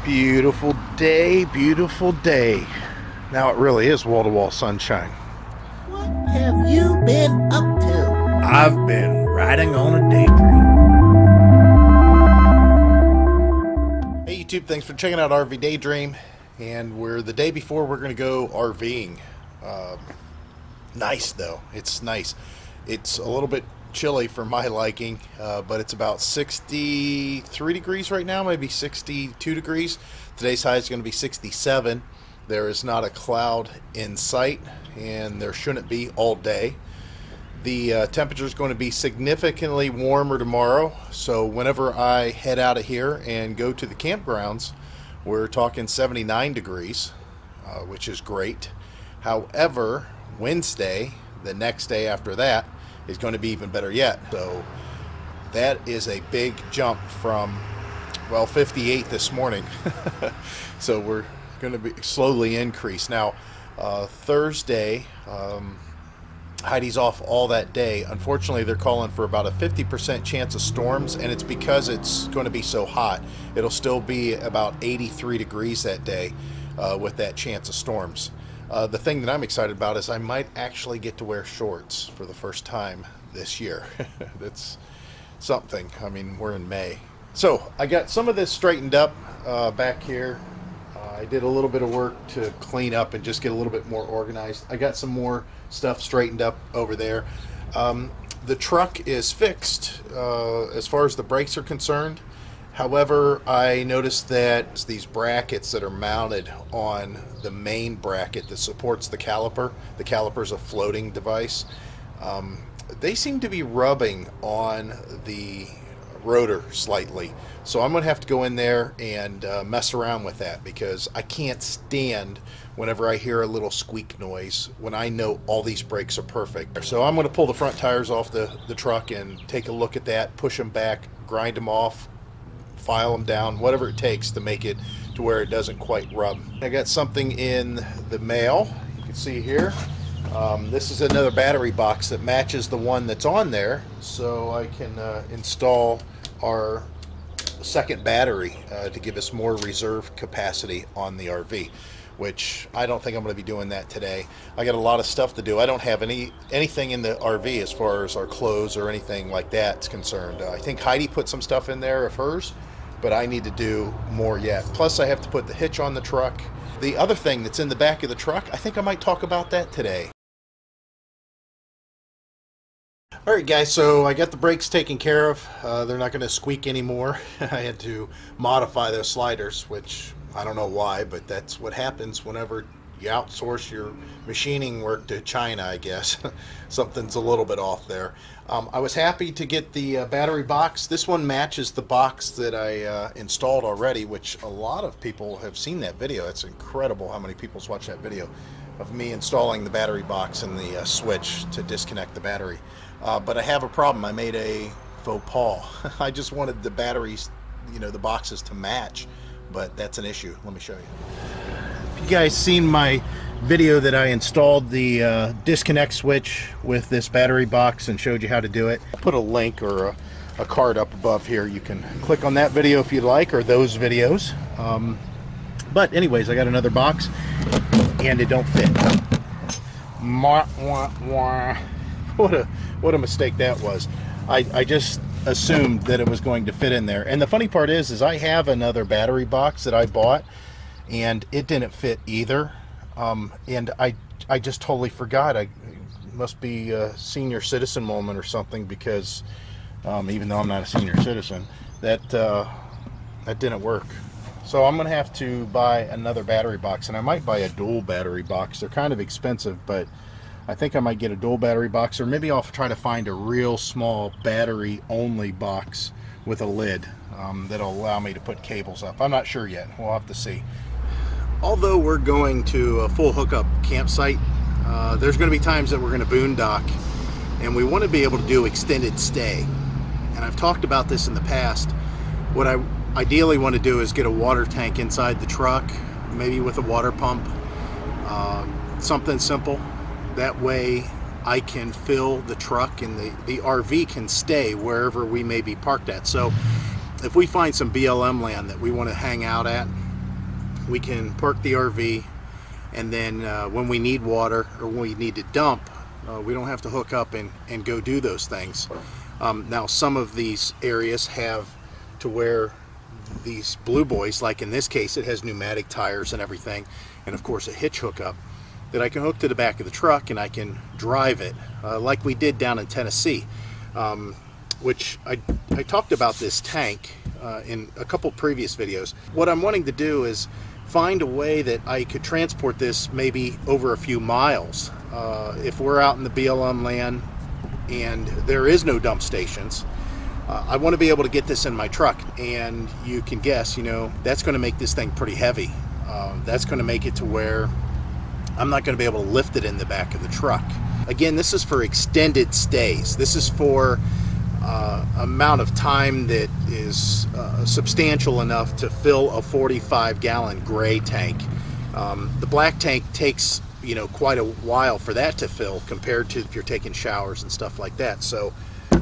Beautiful day, beautiful day. Now it really is wall-to-wall sunshine. What have you been up to? I've been riding on a daydream. Hey YouTube, thanks for checking out RV Daydream. And we're the day before we're going to go RVing. Nice though, it's nice. It's a little bit chilly for my liking, but it's about 63 degrees right now, maybe 62 degrees. Today's high is going to be 67. There is not a cloud in sight, and there shouldn't be all day. The temperature is going to be significantly warmer tomorrow, so whenever I head out of here and go to the campgrounds, we're talking 79 degrees, which is great. However, Wednesday, the next day after that, is going to be even better yet. So that is a big jump from, well, 58 this morning. So we're going to be slowly increase. Now, Thursday, Heidi's off all that day. Unfortunately, they're calling for about a 50% chance of storms, and it's because it's going to be so hot. It'll still be about 83 degrees that day with that chance of storms. The thing that I'm excited about is I might actually get to wear shorts for the first time this year. That's something. I mean, we're in May. So I got some of this straightened up back here. I did a little bit of work to clean up and just get a little bit more organized. I got some more stuff straightened up over there. The truck is fixed as far as the brakes are concerned. However, I noticed that these brackets that are mounted on the main bracket that supports the caliper is a floating device, they seem to be rubbing on the rotor slightly. So I'm going to have to go in there and mess around with that, because I can't stand whenever I hear a little squeak noise when I know all these brakes are perfect. So I'm going to pull the front tires off the truck and take a look at that, push them back, grind them off, file them down, whatever it takes to make it to where it doesn't quite rub. I got something in the mail. You can see here. This is another battery box that matches the one that's on there, so I can install our second battery to give us more reserve capacity on the RV, which I don't think I'm going to be doing that today. I got a lot of stuff to do. I don't have anything in the RV as far as our clothes or anything like that's concerned. I think Heidi put some stuff in there of hers, but I need to do more yet. Plus I have to put the hitch on the truck. The other thing that's in the back of the truck, I think I might talk about that today. Alright guys, so I got the brakes taken care of. They're not going to squeak anymore. I had to modify those sliders, which I don't know why, but that's what happens whenever you outsource your machining work to China, I guess. Something's a little bit off there. I was happy to get the battery box. This one matches the box that I installed already, which a lot of people have seen that video. It's incredible how many people's watched that video of me installing the battery box and the switch to disconnect the battery. But I have a problem. I made a faux pas. I just wanted the batteries, you know, the boxes to match, but that's an issue. Let me show you. If you guys seen my video that I installed the disconnect switch with this battery box and showed you how to do it, I'll put a link or a card up above here. You can click on that video if you'd like, or those videos. But anyways, I got another box and it don't fit. What a mistake that was. I just assumed that it was going to fit in there. And the funny part is I have another battery box that I bought and it didn't fit either. And I just totally forgot. I must be a senior citizen moment or something, because even though I'm not a senior citizen, that didn't work. So I'm gonna have to buy another battery box, and I might buy a dual battery box. They're kind of expensive, but I think I might get a dual battery box, or maybe I'll try to find a real small battery only box with a lid that'll allow me to put cables up. I'm not sure yet. We'll have to see. Although we're going to a full hookup campsite, there's going to be times that we're going to boondock, and we want to be able to do extended stay. And I've talked about this in the past. What I ideally want to do is get a water tank inside the truck, maybe with a water pump, something simple. That way I can fill the truck and the RV can stay wherever we may be parked at. So if we find some BLM land that we want to hang out at, we can park the RV, and then when we need water or when we need to dump, we don't have to hook up and go do those things. Now some of these areas have to where these blue boys, like in this case it has pneumatic tires and everything, and of course a hitch hookup that I can hook to the back of the truck and I can drive it, like we did down in Tennessee, which I talked about this tank in a couple previous videos. What I'm wanting to do is find a way that I could transport this maybe over a few miles. If we're out in the BLM land and there is no dump stations, I want to be able to get this in my truck, and you can guess, you know, that's going to make this thing pretty heavy. That's going to make it to where I'm not going to be able to lift it in the back of the truck. Again, this is for extended stays. This is for amount of time that is substantial enough to fill a 45-gallon gray tank. The black tank takes, you know, quite a while for that to fill compared to if you're taking showers and stuff like that. So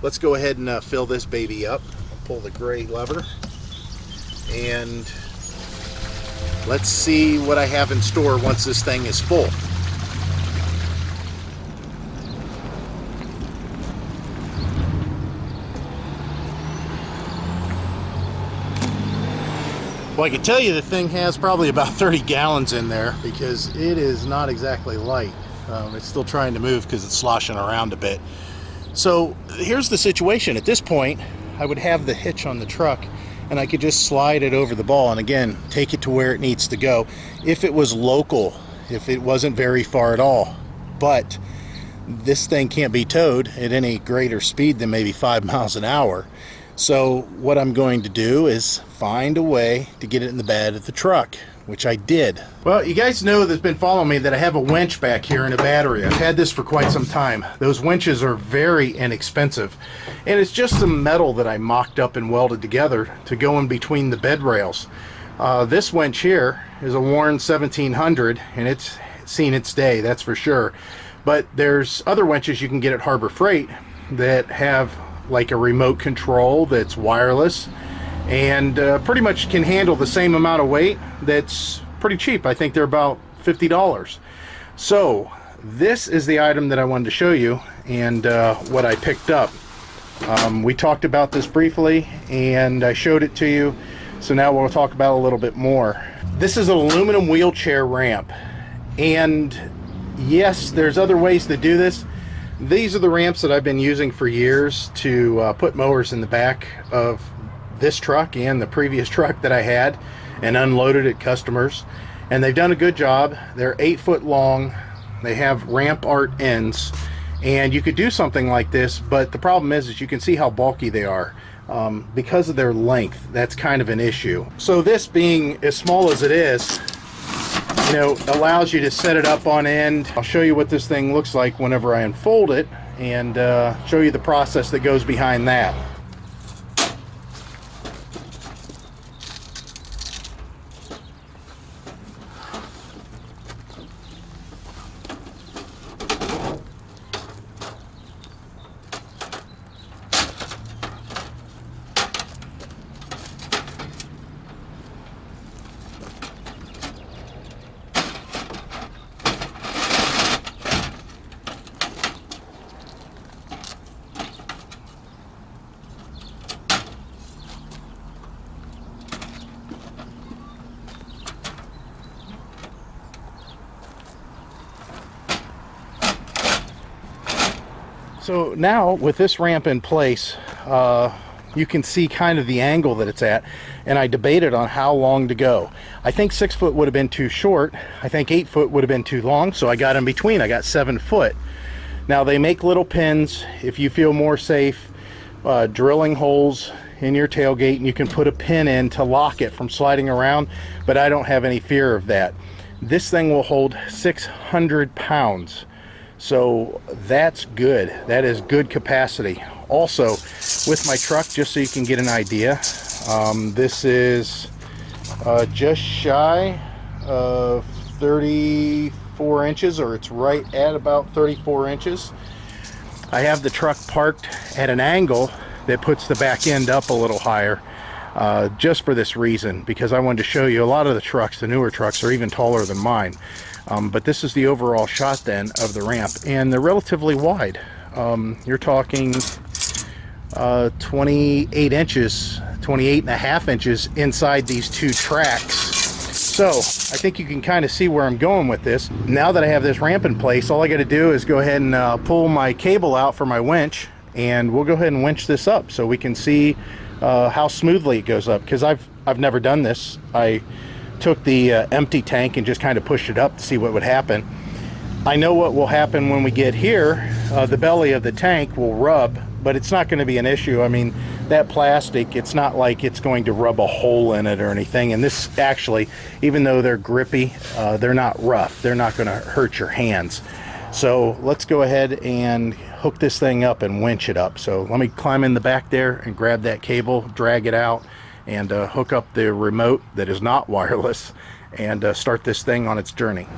let's go ahead and fill this baby up. I'll pull the gray lever and let's see what I have in store once this thing is full. Well, I can tell you the thing has probably about 30 gallons in there because it is not exactly light. It's still trying to move because it's sloshing around a bit. So here's the situation. At this point, I would have the hitch on the truck and I could just slide it over the ball and again, take it to where it needs to go. If it was local, if it wasn't very far at all. But this thing can't be towed at any greater speed than maybe 5 miles an hour. So what I'm going to do is find a way to get it in the bed of the truck, which I did. Well, you guys know that's been following me that I have a winch back here in a battery. I've had this for quite some time. Those winches are very inexpensive. And it's just some metal that I mocked up and welded together to go in between the bed rails. This winch here is a Warren 1700 and it's seen its day, that's for sure. But there's other winches you can get at Harbor Freight that have like a remote control that's wireless and pretty much can handle the same amount of weight. That's pretty cheap. I think they're about $50. So this is the item that I wanted to show you and what I picked up. We talked about this briefly and I showed it to you, so now we'll talk about it a little bit more. This is an aluminum wheelchair ramp, and yes, there's other ways to do this. These are the ramps that I've been using for years to put mowers in the back of this truck and the previous truck that I had and unloaded at customers, and they've done a good job. They're 8 foot long, they have ramp art ends, and you could do something like this, but the problem is you can see how bulky they are. Because of their length, that's kind of an issue. So this being as small as it is, you know, allows you to set it up on end. I'll show you what this thing looks like whenever I unfold it and show you the process that goes behind that. So now with this ramp in place, you can see kind of the angle that it's at, and I debated on how long to go. I think 6 foot would have been too short. I think 8 foot would have been too long, so I got in between. I got 7 foot. Now they make little pins if you feel more safe drilling holes in your tailgate, and you can put a pin in to lock it from sliding around, but I don't have any fear of that. This thing will hold 600 pounds. So that's good. That is good capacity. Also, with my truck, just so you can get an idea, this is just shy of 34 inches, or it's right at about 34 inches. I have the truck parked at an angle that puts the back end up a little higher. just for this reason, because I wanted to show you a lot of the trucks, the newer trucks, are even taller than mine. But this is the overall shot then of the ramp, and they're relatively wide. You're talking 28 inches, 28 and a half inches inside these two tracks. So I think you can kind of see where I'm going with this. Now that I have this ramp in place, all I got to do is go ahead and pull my cable out for my winch, and we'll go ahead and winch this up so we can see how smoothly it goes up, because I've never done this. I took the empty tank and just kind of pushed it up to see what would happen. I know what will happen when we get here. The belly of the tank will rub, but it's not going to be an issue. I mean, that plastic, it's not like it's going to rub a hole in it or anything. And this actually, even though they're grippy, they're not rough. They're not going to hurt your hands. So let's go ahead and hook this thing up and winch it up. So let me climb in the back there and grab that cable, drag it out, and hook up the remote that is not wireless, and start this thing on its journey.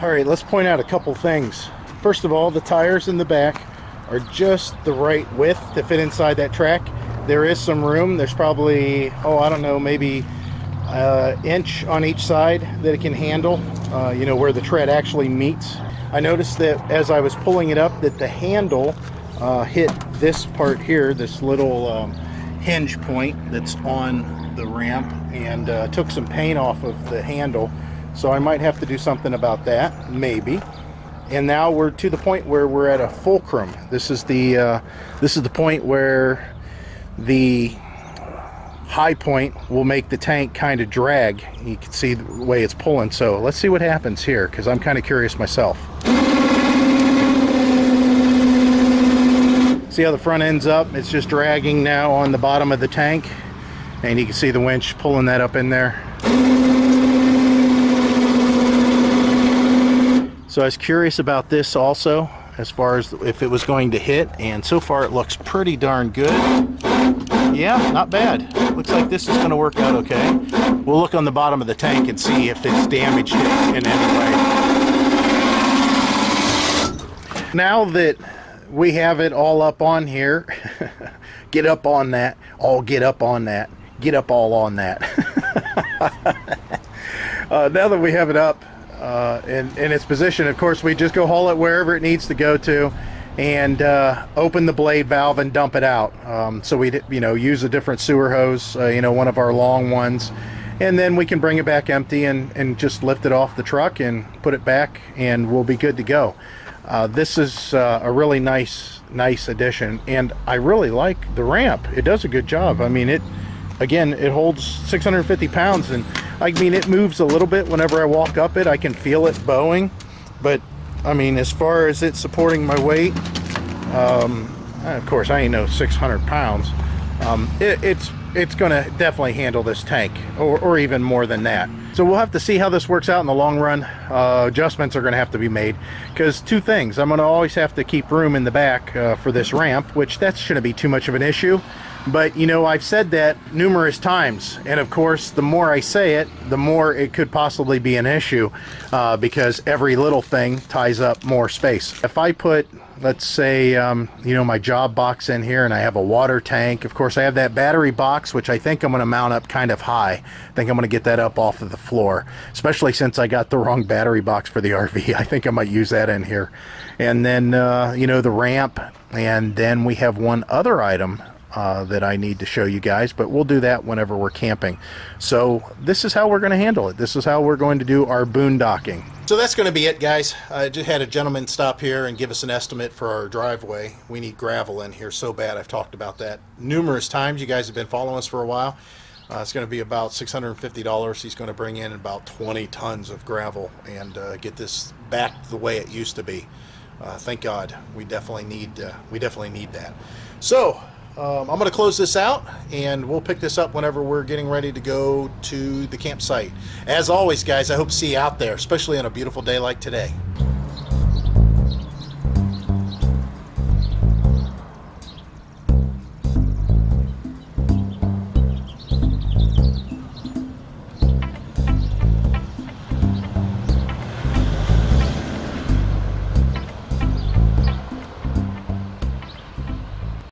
Alright, let's point out a couple things. First of all, the tires in the back are just the right width to fit inside that track. There is some room. There's probably, I don't know, maybe inch on each side that it can handle, you know, where the tread actually meets. I noticed that as I was pulling it up, that the handle hit this part here, this little hinge point that's on the ramp, and took some paint off of the handle. So I might have to do something about that, maybe. And now we're to the point where we're at a fulcrum. This is the point where the high point will make the tank kind of drag. You can see the way it's pulling. So let's see what happens here, because I'm kind of curious myself. See how the front end's up? It's just dragging now on the bottom of the tank, and you can see the winch pulling that up in there. So I was curious about this also, as far as if it was going to hit, and so far it looks pretty darn good. Yeah, not bad. Looks like this is going to work out okay. We'll look on the bottom of the tank and see if it's damaged in any way. Now that we have it all up on here, get up on that, all get up on that, get up all on that. Now that we have it up, in its position, of course, we just go haul it wherever it needs to go to, and open the blade valve and dump it out. So we, use a different sewer hose, one of our long ones, and then we can bring it back empty and just lift it off the truck and put it back, and we'll be good to go. This is a really nice addition, and I really like the ramp. It does a good job. I mean, it holds 650 pounds, and I mean, it moves a little bit whenever I walk up it. I can feel it bowing, but I mean, as far as it supporting my weight, of course I ain't no 600 pounds. It's gonna definitely handle this tank, or even more than that. So we'll have to see how this works out in the long run. Adjustments are going to have to be made, because two things: I'm going to always have to keep room in the back for this ramp, which that shouldn't be too much of an issue. But you know, I've said that numerous times, and of course the more I say it, the more it could possibly be an issue, because every little thing ties up more space. If I put, let's say, you know, my job box in here, and I have a water tank. Of course, I have that battery box, which I think I'm going to mount up kind of high. I think I'm going to get that up off of the floor, especially since I got the wrong battery box for the RV. I think I might use that in here. And then, you know, the ramp, and then we have one other item that I need to show you guys, but we'll do that whenever we're camping. So this is how we're going to handle it. This is how we're going to do our boondocking. So that's going to be it, guys. I just had a gentleman stop here and give us an estimate for our driveway. We need gravel in here so bad. I've talked about that numerous times. You guys have been following us for a while. It's going to be about $650. He's going to bring in about 20 tons of gravel and get this back the way it used to be. Thank God. We definitely need that. So I'm going to close this out, and we'll pick this up whenever we're getting ready to go to the campsite. As always, guys, I hope to see you out there, especially on a beautiful day like today.